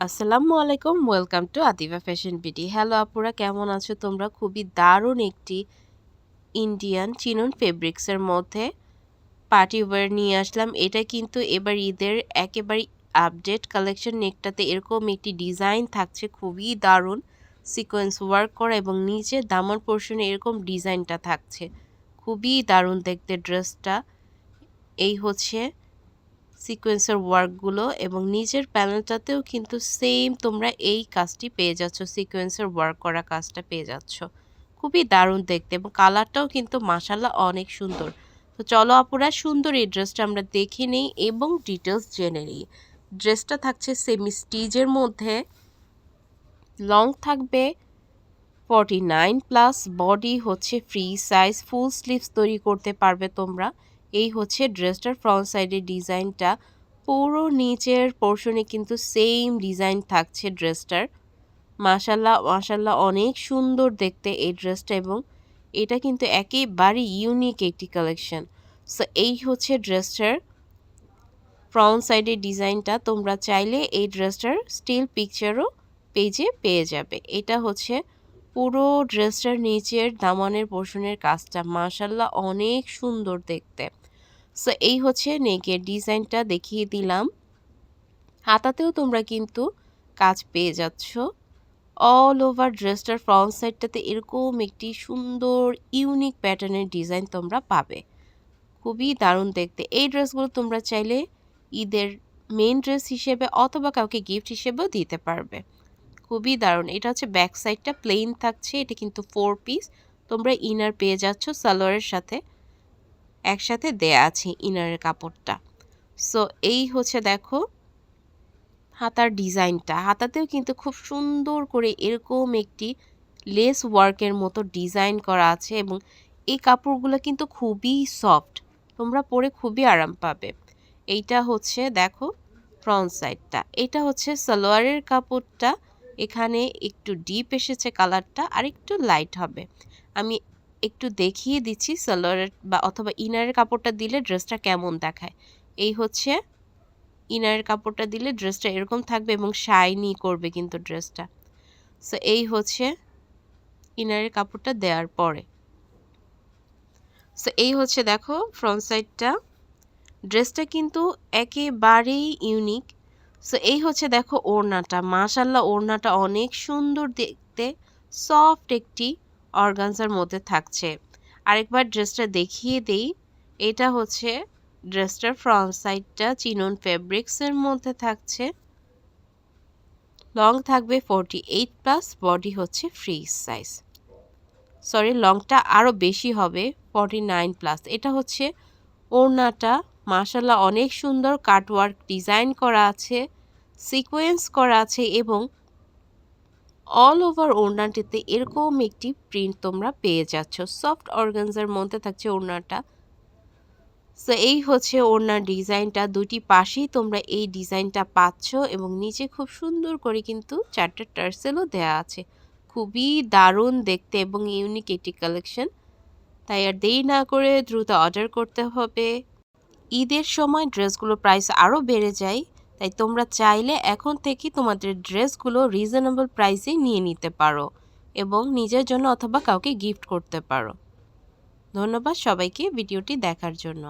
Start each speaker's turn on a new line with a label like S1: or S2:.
S1: আসসালামু আলাইকুম, welcome to Atifa fashion BD. Hello আপুরা, কেমন আছো তোমরা? খুবই দারুণ একটি ইন্ডিয়ান চিনন ফেব্রিক্সের মধ্যে পার্টি ওয়্যার নিয়ে আসলাম। এটা কিন্তু এবার ঈদের একেবারে আপডেট কালেকশন। নেকটাতে এরকম একটি ডিজাইন থাকছে, খুবই দারুণ সিকোয়েন্স ওয়ার্ক করা এবং নিচের দামান পোর্শনে এরকম ডিজাইনটা থাকছে। খুবই দারুণ দেখতে ড্রেসটা। এই হচ্ছে সিকোয়েন্সের ওয়ার্কগুলো এবং নিচের প্যানেলটাতেও কিন্তু সেম তোমরা এই কাজটি পেয়ে যাচ্ছ, সিকোয়েন্সের ওয়ার্ক করা কাজটা পেয়ে যাচ্ছ। খুবই দারুণ দেখতে এবং কালারটাও কিন্তু মাশাল্লাহ অনেক সুন্দর। তো চলো আপুরা, সুন্দর এই ড্রেসটা আমরা দেখে নিই এবং ডিটেলস জেনে নিই। ড্রেসটা থাকছে সেমি স্টিচের মধ্যে, লং থাকবে 49+, বডি হচ্ছে ফ্রি সাইজ, ফুল স্লিভস তৈরি করতে পারবে তোমরা। এই হচ্ছে ড্রেসটার ফ্রন্ট সাইডের ডিজাইনটা। পুরো নিচের পোর্শনে কিন্তু সেম ডিজাইন থাকছে ড্রেসটার। মাশাল্লাহ মাশাল্লাহ অনেক সুন্দর দেখতে এই ড্রেসটা এবং এটা কিন্তু একেবারে ইউনিক একটি কালেকশন। সো এই হচ্ছে ড্রেসটার ফ্রন্ট সাইডের ডিজাইনটা। তোমরা চাইলে এই ড্রেসটার স্টিল পিকচারও পেজে পেয়ে যাবে। এটা হচ্ছে পুরো ড্রেসটার নিচের দামানের পোর্শনের কাজটা, মাশাল্লাহ অনেক সুন্দর দেখতে। সো এই হচ্ছে নেকের ডিজাইনটা দেখিয়ে দিলাম। হাতাতেও তোমরা কিন্তু কাজ পেয়ে যাচ্ছ। অল ওভার ড্রেসটার ফ্রন্ট সাইডটাতে এরকম একটি সুন্দর ইউনিক প্যাটার্নের ডিজাইন তোমরা পাবে। খুবই দারুণ দেখতে। এই ড্রেসগুলো তোমরা চাইলে ঈদের মেন ড্রেস হিসেবে অথবা কাউকে গিফট হিসেবেও দিতে পারবে। খুবই দারুণ। এটা হচ্ছে ব্যাক সাইডটা প্লেন থাকছে, এটা কিন্তু 4 পিস। তোমরা ইনার পেয়ে যাচ্ছ সালোয়ারের সাথে, একসাথে দেয়া আছে ইনারের কাপড়টা। সো এই হচ্ছে দেখো হাতার ডিজাইনটা। হাতাতেও কিন্তু খুব সুন্দর করে এরকম একটি লেস ওয়ার্কের মতো ডিজাইন করা আছে এবং এই কাপড়গুলো কিন্তু খুবই সফট, তোমরা পরে খুবই আরাম পাবে। এইটা হচ্ছে দেখো ফ্রন্ট সাইডটা। এটা হচ্ছে সালোয়ারের কাপড়টা, এখানে একটু ডিপ এসেছে কালারটা, আর একটু লাইট হবে। আমি একটু দেখিয়ে দিচ্ছি সালোয়ারের বা অথবা ইনারের কাপড়টা দিলে ড্রেসটা কেমন দেখায়। এই হচ্ছে ইনারের কাপড়টা দিলে ড্রেসটা এরকম থাকবে এবং শাইনি করবে কিন্তু ড্রেসটা। সো এই হচ্ছে ইনারের কাপড়টা দেওয়ার পরে। সো এই হচ্ছে দেখো ফ্রন্ট সাইডটা। ড্রেসটা কিন্তু একেবারেই ইউনিক। সো এই হচ্ছে দেখো ওড়নাটা, মাশাল্লাহ ওড়নাটা অনেক সুন্দর দেখতে, সফট একটি অর্গানজার মধ্যে থাকছে। আরেকবার ড্রেসটা দেখিয়ে দেই। এটা হচ্ছে ড্রেসটার ফ্রন্ট সাইডটা, চিনন ফেব্রিক্সের মধ্যে থাকছে। লং থাকবে 48+, বডি হচ্ছে ফ্রি সাইজ। সরি, লংটা আরও বেশি হবে, 49+। এটা হচ্ছে ওড়নাটা, মাশাল্লাহ অনেক সুন্দর কাটওয়ার্ক ডিজাইন করা আছে, সিকোয়েন্স করা আছে এবং অল ওভার ওড়নাটিতে এরকম একটি প্রিন্ট তোমরা পেয়ে যাচ্ছ। সফট অর্গানজার মধ্যে থাকছে ওড়নাটা। সো এই হচ্ছে ওড়নার ডিজাইনটা। দুটি পাশেই তোমরা এই ডিজাইনটা পাচ্ছ এবং নিচে খুব সুন্দর করে কিন্তু 4টা টার্সেলও দেয়া আছে। খুবই দারুণ দেখতে এবং ইউনিক একটি কালেকশন। তাই আর দেরি না করে দ্রুত অর্ডার করতে হবে। ঈদের সময় ড্রেসগুলোর প্রাইস আরও বেড়ে যায়, তাই তোমরা চাইলে এখন থেকেই তোমাদের ড্রেসগুলো রিজনেবল প্রাইসে নিয়ে নিতে পারো এবং নিজের জন্য অথবা কাউকে গিফট করতে পারো। ধন্যবাদ সবাইকে ভিডিওটি দেখার জন্য।